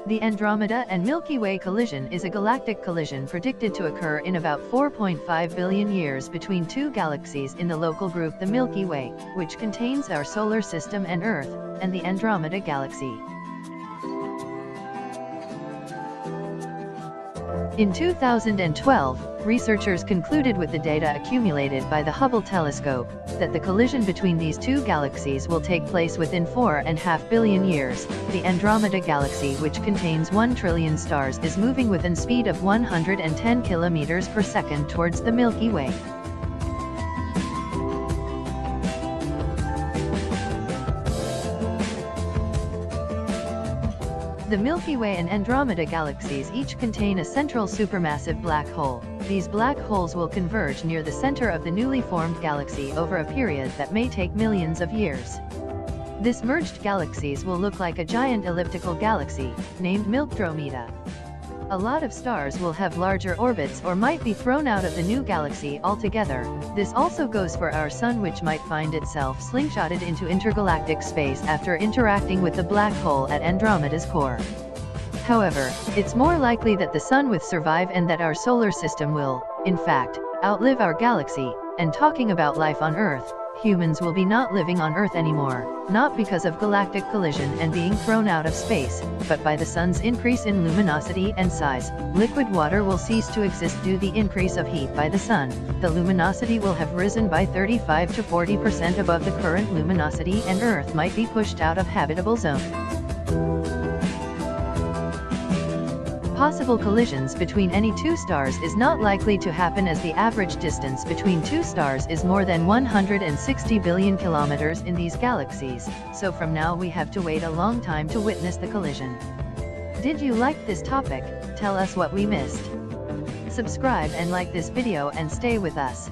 The Andromeda and Milky Way collision is a galactic collision predicted to occur in about 4.5 billion years between two galaxies in the local group the Milky Way, which contains our solar system and Earth, and the Andromeda galaxy. In 2012, researchers concluded with the data accumulated by the Hubble telescope, that the collision between these two galaxies will take place within 4.5 billion years. The Andromeda galaxy, which contains 1 trillion stars, is moving within speed of 110 kilometers per second towards the Milky Way. The Milky Way and Andromeda galaxies each contain a central supermassive black hole. These black holes will converge near the center of the newly formed galaxy over a period that may take millions of years. This merged galaxies will look like a giant elliptical galaxy, named Andromeda. A lot of stars will have larger orbits or might be thrown out of the new galaxy altogether. This also goes for our Sun, which might find itself slingshotted into intergalactic space after interacting with the black hole at Andromeda's core. However, it's more likely that the Sun will survive and that our solar system will, in fact, outlive our galaxy. And talking about life on Earth, humans will be not living on Earth anymore, not because of galactic collision and being thrown out of space, but by the Sun's increase in luminosity and size. Liquid water will cease to exist due to the increase of heat by the Sun. The luminosity will have risen by 35 to 40% above the current luminosity, and Earth might be pushed out of habitable zone. Possible collisions between any two stars is not likely to happen, as the average distance between two stars is more than 160 billion kilometers in these galaxies, so from now we have to wait a long time to witness the collision. Did you like this topic? Tell us what we missed. Subscribe and like this video and stay with us.